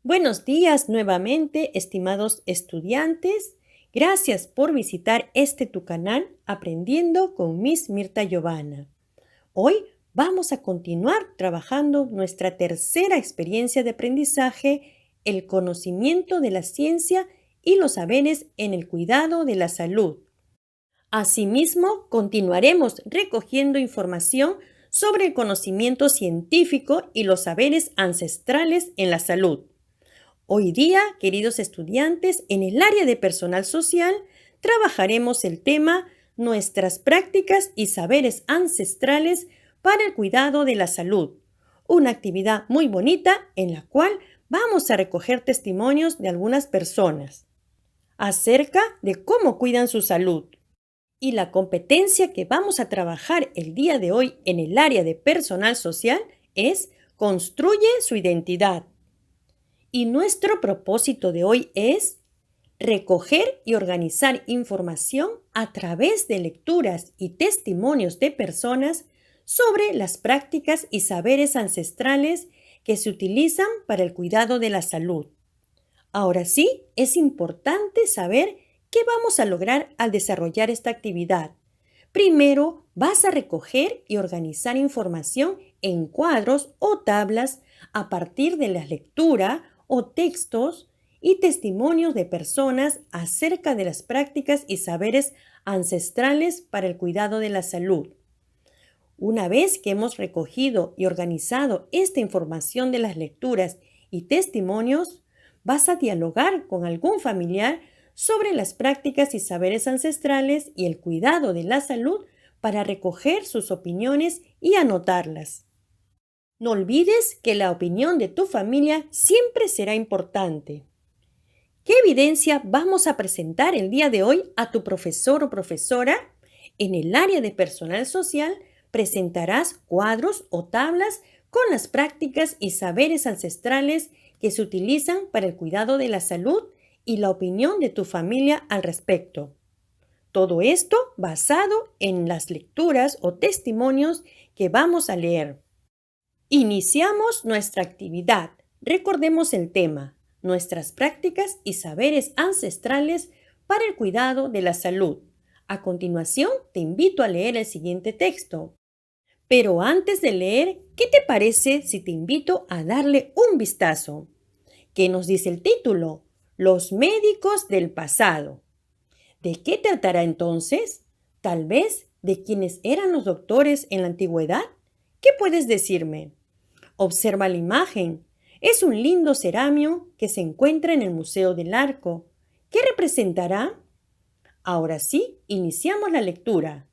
Buenos días nuevamente, estimados estudiantes. Gracias por visitar tu canal Aprendiendo con Miss Mirta Giovanna. Hoy vamos a continuar trabajando nuestra tercera experiencia de aprendizaje, el conocimiento de la ciencia y los saberes en el cuidado de la salud. Asimismo, continuaremos recogiendo información sobre el conocimiento científico y los saberes ancestrales en la salud. Hoy día, queridos estudiantes, en el área de personal social trabajaremos el tema Nuestras prácticas y saberes ancestrales para el cuidado de la salud, una actividad muy bonita en la cual vamos a recoger testimonios de algunas personas acerca de cómo cuidan su salud. Y la competencia que vamos a trabajar el día de hoy en el área de personal social es Construye su identidad. Y nuestro propósito de hoy es recoger y organizar información a través de lecturas y testimonios de personas sobre las prácticas y saberes ancestrales que se utilizan para el cuidado de la salud. Ahora sí, es importante saber qué vamos a lograr al desarrollar esta actividad. Primero, vas a recoger y organizar información en cuadros o tablas a partir de la lectura o textos y testimonios de personas acerca de las prácticas y saberes ancestrales para el cuidado de la salud. Una vez que hemos recogido y organizado esta información de las lecturas y testimonios, vas a dialogar con algún familiar sobre las prácticas y saberes ancestrales y el cuidado de la salud para recoger sus opiniones y anotarlas. No olvides que la opinión de tu familia siempre será importante. ¿Qué evidencia vamos a presentar el día de hoy a tu profesor o profesora? En el área de personal social presentarás cuadros o tablas con las prácticas y saberes ancestrales que se utilizan para el cuidado de la salud y la opinión de tu familia al respecto. Todo esto basado en las lecturas o testimonios que vamos a leer. Iniciamos nuestra actividad. Recordemos el tema, nuestras prácticas y saberes ancestrales para el cuidado de la salud. A continuación, te invito a leer el siguiente texto. Pero antes de leer, ¿qué te parece si te invito a darle un vistazo? ¿Qué nos dice el título? Los médicos del pasado. ¿De qué tratará entonces? ¿Tal vez de quiénes eran los doctores en la antigüedad? ¿Qué puedes decirme? Observa la imagen. Es un lindo ceramio que se encuentra en el Museo del Arco. ¿Qué representará? Ahora sí, iniciamos la lectura.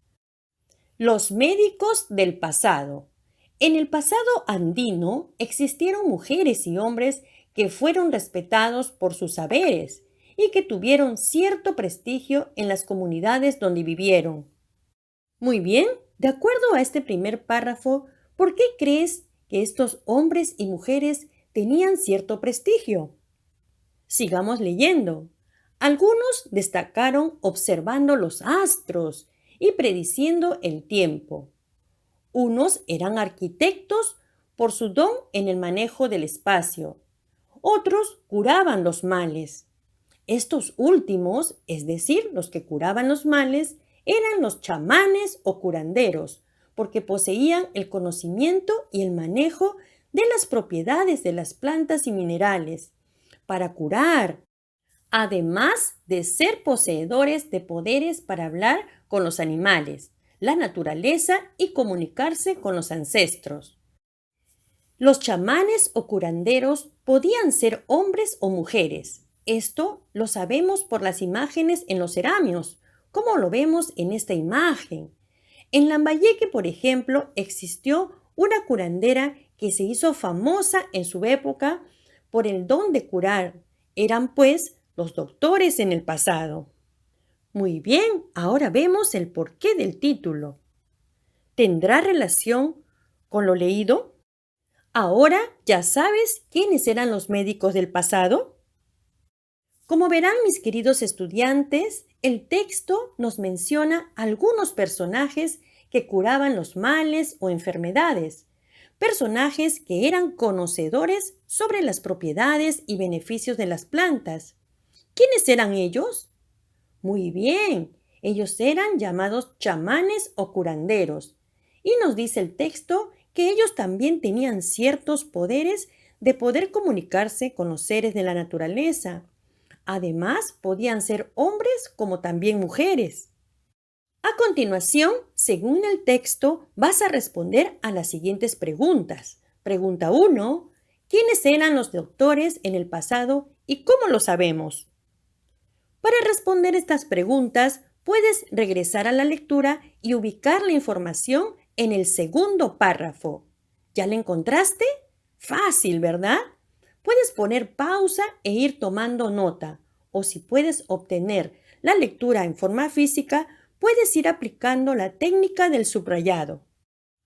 Los médicos del pasado. En el pasado andino existieron mujeres y hombres que fueron respetados por sus saberes y que tuvieron cierto prestigio en las comunidades donde vivieron. Muy bien, de acuerdo a este primer párrafo, ¿por qué crees que estos hombres y mujeres tenían cierto prestigio? Sigamos leyendo. Algunos destacaron observando los astros y prediciendo el tiempo. Unos eran arquitectos por su don en el manejo del espacio. Otros curaban los males. Estos últimos, es decir, los que curaban los males, eran los chamanes o curanderos, porque poseían el conocimiento y el manejo de las propiedades de las plantas y minerales para curar, además de ser poseedores de poderes para hablar con los animales, la naturaleza y comunicarse con los ancestros. Los chamanes o curanderos podían ser hombres o mujeres. Esto lo sabemos por las imágenes en los ceramios, como lo vemos en esta imagen. En Lambayeque, por ejemplo, existió una curandera que se hizo famosa en su época por el don de curar. Eran, pues, los doctores en el pasado. Muy bien, ahora vemos el porqué del título. ¿Tendrá relación con lo leído? Ahora ya sabes quiénes eran los médicos del pasado. Como verán, mis queridos estudiantes, el texto nos menciona algunos personajes que curaban los males o enfermedades, personajes que eran conocedores sobre las propiedades y beneficios de las plantas. ¿Quiénes eran ellos? Muy bien, ellos eran llamados chamanes o curanderos. Y nos dice el texto que ellos también tenían ciertos poderes de poder comunicarse con los seres de la naturaleza. Además, podían ser hombres como también mujeres. A continuación, según el texto, vas a responder a las siguientes preguntas. Pregunta 1. ¿Quiénes eran los doctores en el pasado y cómo lo sabemos? Para responder estas preguntas, puedes regresar a la lectura y ubicar la información en el segundo párrafo. ¿Ya la encontraste? Fácil, ¿verdad? Puedes poner pausa e ir tomando nota, o si puedes obtener la lectura en forma física, puedes ir aplicando la técnica del subrayado.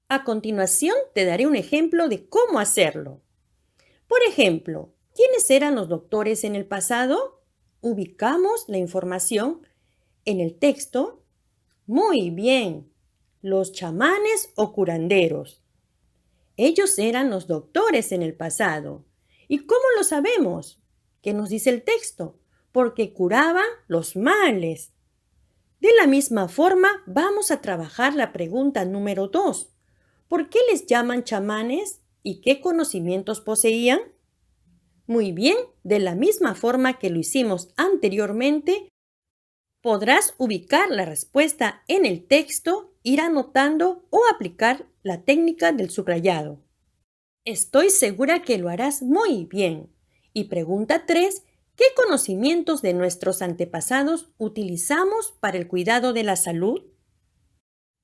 A continuación, te daré un ejemplo de cómo hacerlo. Por ejemplo, ¿quiénes eran los doctores en el pasado? Ubicamos la información en el texto. Muy bien, los chamanes o curanderos. Ellos eran los doctores en el pasado. ¿Y cómo lo sabemos? ¿Qué nos dice el texto? Porque curaban los males. De la misma forma, vamos a trabajar la pregunta número 2. ¿Por qué les llaman chamanes y qué conocimientos poseían? Muy bien, de la misma forma que lo hicimos anteriormente, podrás ubicar la respuesta en el texto, ir anotando o aplicar la técnica del subrayado. Estoy segura que lo harás muy bien. Y pregunta 3. ¿Qué conocimientos de nuestros antepasados utilizamos para el cuidado de la salud?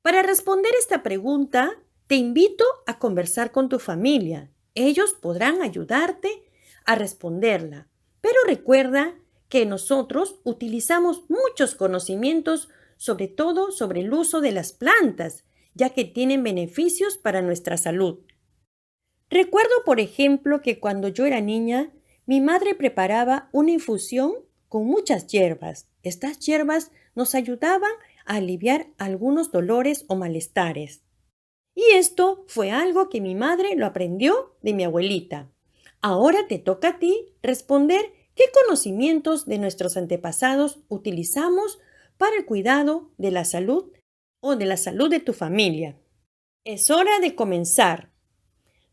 Para responder esta pregunta, te invito a conversar con tu familia. Ellos podrán ayudarte a responderla. Pero recuerda que nosotros utilizamos muchos conocimientos, sobre todo sobre el uso de las plantas, ya que tienen beneficios para nuestra salud. Recuerdo, por ejemplo, que cuando yo era niña, mi madre preparaba una infusión con muchas hierbas. Estas hierbas nos ayudaban a aliviar algunos dolores o malestares. Y esto fue algo que mi madre lo aprendió de mi abuelita. Ahora te toca a ti responder qué conocimientos de nuestros antepasados utilizamos para el cuidado de la salud o de la salud de tu familia. Es hora de comenzar.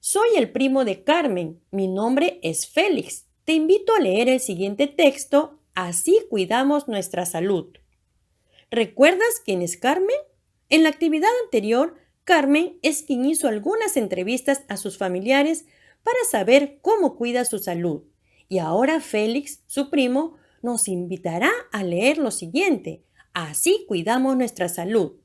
Soy el primo de Carmen. Mi nombre es Félix. Te invito a leer el siguiente texto, así cuidamos nuestra salud. ¿Recuerdas quién es Carmen? En la actividad anterior, Carmen es quien hizo algunas entrevistas a sus familiares para saber cómo cuida su salud. Y ahora Félix, su primo, nos invitará a leer lo siguiente. Así cuidamos nuestra salud.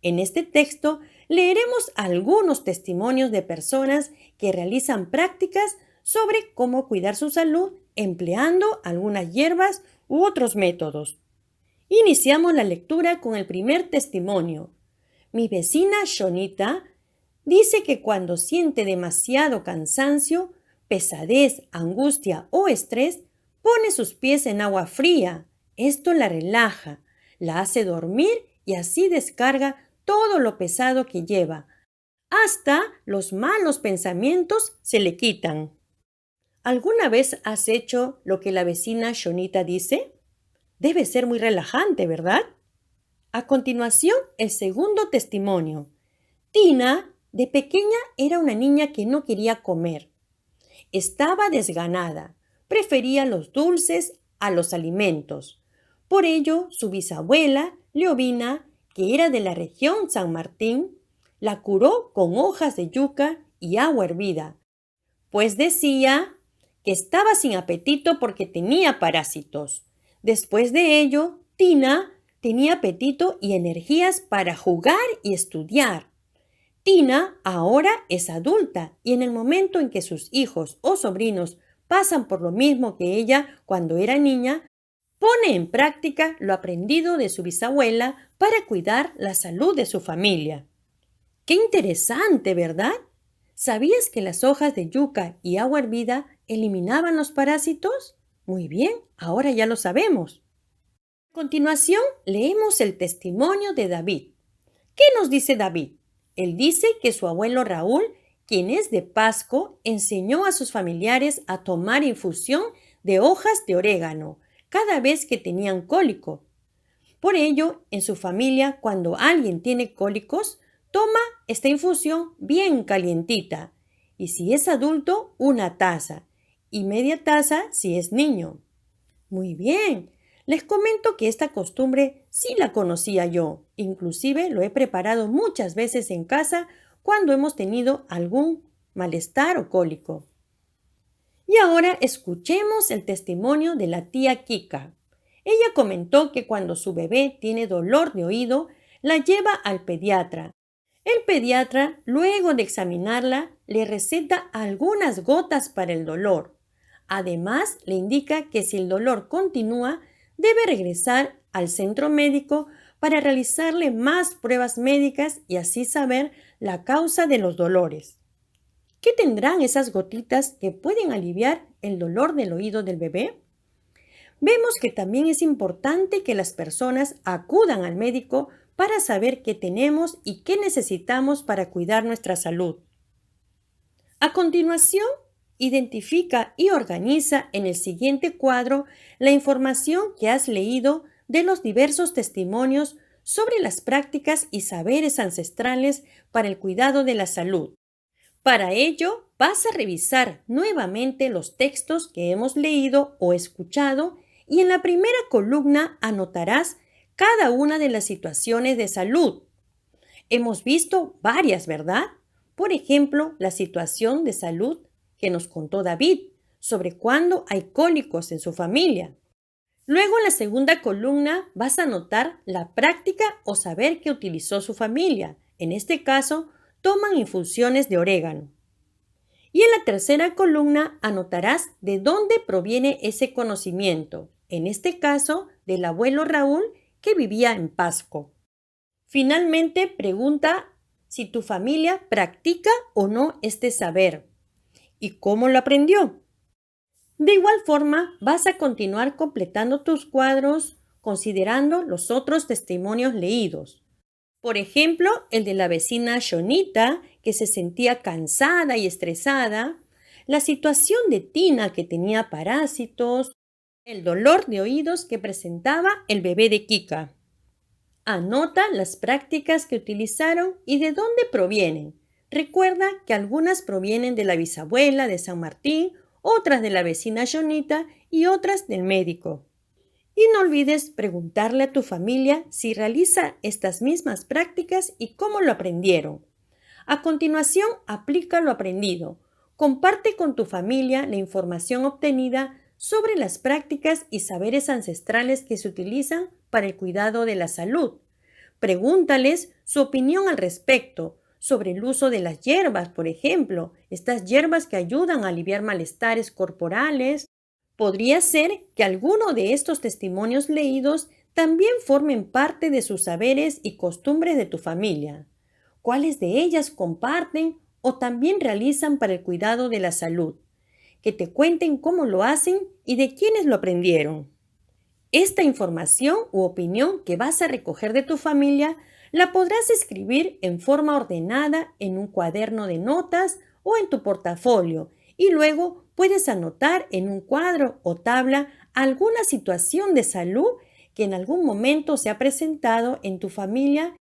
En este texto leeremos algunos testimonios de personas que realizan prácticas sobre cómo cuidar su salud empleando algunas hierbas u otros métodos. Iniciamos la lectura con el primer testimonio. Mi vecina Shonita dice que cuando siente demasiado cansancio, pesadez, angustia o estrés, pone sus pies en agua fría. Esto la relaja, la hace dormir y así descarga todo lo pesado que lleva. Hasta los malos pensamientos se le quitan. ¿Alguna vez has hecho lo que la vecina Shonita dice? Debe ser muy relajante, ¿verdad? A continuación, el segundo testimonio. Tina, de pequeña, era una niña que no quería comer. Estaba desganada, prefería los dulces a los alimentos. Por ello, su bisabuela, Leovina, que era de la región San Martín, la curó con hojas de yuca y agua hervida, pues decía que estaba sin apetito porque tenía parásitos. Después de ello, Tina tenía apetito y energías para jugar y estudiar. Tina ahora es adulta y en el momento en que sus hijos o sobrinos pasan por lo mismo que ella cuando era niña, pone en práctica lo aprendido de su bisabuela para cuidar la salud de su familia. ¡Qué interesante!, ¿verdad? ¿Sabías que las hojas de yuca y agua hervida eliminaban los parásitos? Muy bien, ahora ya lo sabemos. A continuación, leemos el testimonio de David. ¿Qué nos dice David? Él dice que su abuelo Raúl quien es de Pasco, enseñó a sus familiares a tomar infusión de hojas de orégano cada vez que tenían cólico. Por ello, en su familia, cuando alguien tiene cólicos, toma esta infusión bien calientita. Y si es adulto, una taza. Y media taza si es niño. Muy bien. Les comento que esta costumbre sí la conocía yo. Inclusive lo he preparado muchas veces en casa cuando hemos tenido algún malestar o cólico. Y ahora escuchemos el testimonio de la tía Kika. Ella comentó que cuando su bebé tiene dolor de oído, la lleva al pediatra. El pediatra, luego de examinarla, le receta algunas gotas para el dolor. Además, le indica que si el dolor continúa, debe regresar al centro médico para realizarle más pruebas médicas y así saber la causa de los dolores. ¿Qué tendrán esas gotitas que pueden aliviar el dolor del oído del bebé? Vemos que también es importante que las personas acudan al médico para saber qué tenemos y qué necesitamos para cuidar nuestra salud. A continuación, identifica y organiza en el siguiente cuadro la información que has leído de los diversos testimonios sobre las prácticas y saberes ancestrales para el cuidado de la salud. Para ello, vas a revisar nuevamente los textos que hemos leído o escuchado y en la primera columna anotarás cada una de las situaciones de salud. Hemos visto varias, ¿verdad? Por ejemplo, la situación de salud que nos contó David sobre cuando hay cólicos en su familia. Luego, en la segunda columna vas a anotar la práctica o saber que utilizó su familia. En este caso, toman infusiones de orégano. Y en la tercera columna anotarás de dónde proviene ese conocimiento. En este caso, del abuelo Raúl que vivía en Pasco. Finalmente, pregunta si tu familia practica o no este saber y cómo lo aprendió. De igual forma, vas a continuar completando tus cuadros considerando los otros testimonios leídos. Por ejemplo, el de la vecina Shonita, que se sentía cansada y estresada, la situación de Tina, que tenía parásitos, el dolor de oídos que presentaba el bebé de Kika. Anota las prácticas que utilizaron y de dónde provienen. Recuerda que algunas provienen de la bisabuela de San Martín, otras de la vecina Shonita y otras del médico. Y no olvides preguntarle a tu familia si realiza estas mismas prácticas y cómo lo aprendieron. A continuación, aplica lo aprendido. Comparte con tu familia la información obtenida sobre las prácticas y saberes ancestrales que se utilizan para el cuidado de la salud. Pregúntales su opinión al respecto sobre el uso de las hierbas, por ejemplo, estas hierbas que ayudan a aliviar malestares corporales. Podría ser que alguno de estos testimonios leídos también formen parte de sus saberes y costumbres de tu familia. ¿Cuáles de ellas comparten o también realizan para el cuidado de la salud? Que te cuenten cómo lo hacen y de quiénes lo aprendieron. Esta información u opinión que vas a recoger de tu familia la podrás escribir en forma ordenada en un cuaderno de notas o en tu portafolio y luego puedes anotar en un cuadro o tabla alguna situación de salud que en algún momento se ha presentado en tu familia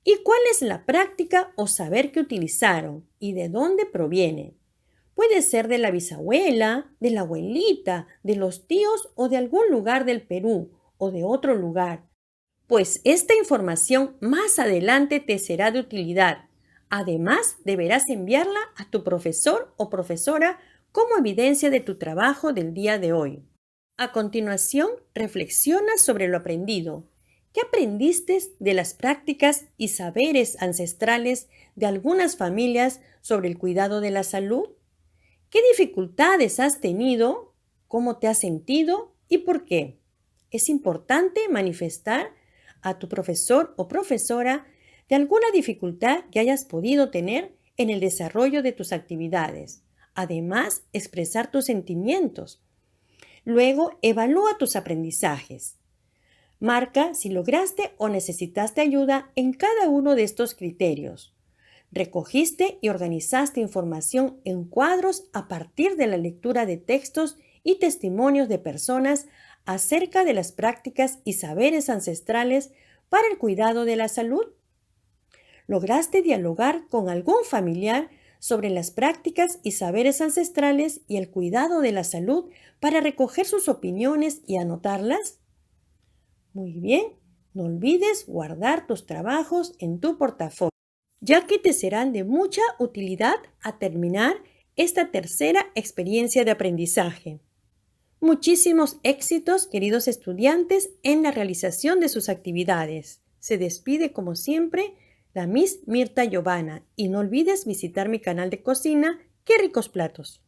y cuál es la práctica o saber que utilizaron y de dónde proviene. Puede ser de la bisabuela, de la abuelita, de los tíos o de algún lugar del Perú o de otro lugar. Pues esta información más adelante te será de utilidad. Además, deberás enviarla a tu profesor o profesora como evidencia de tu trabajo del día de hoy. A continuación, reflexiona sobre lo aprendido. ¿Qué aprendiste de las prácticas y saberes ancestrales de algunas familias sobre el cuidado de la salud? ¿Qué dificultades has tenido? ¿Cómo te has sentido? ¿Y por qué? Es importante manifestar a tu profesor o profesora de alguna dificultad que hayas podido tener en el desarrollo de tus actividades. Además, expresar tus sentimientos. Luego, evalúa tus aprendizajes. Marca si lograste o necesitaste ayuda en cada uno de estos criterios. Recogiste y organizaste información en cuadros a partir de la lectura de textos y testimonios de personas acerca de las prácticas y saberes ancestrales para el cuidado de la salud. ¿Lograste dialogar con algún familiar sobre las prácticas y saberes ancestrales y el cuidado de la salud para recoger sus opiniones y anotarlas? Muy bien, no olvides guardar tus trabajos en tu portafolio, ya que te serán de mucha utilidad a terminar esta tercera experiencia de aprendizaje. Muchísimos éxitos, queridos estudiantes, en la realización de sus actividades. Se despide, como siempre, la Miss Mirta Giovanna, y no olvides visitar mi canal de cocina. ¡Qué ricos platos!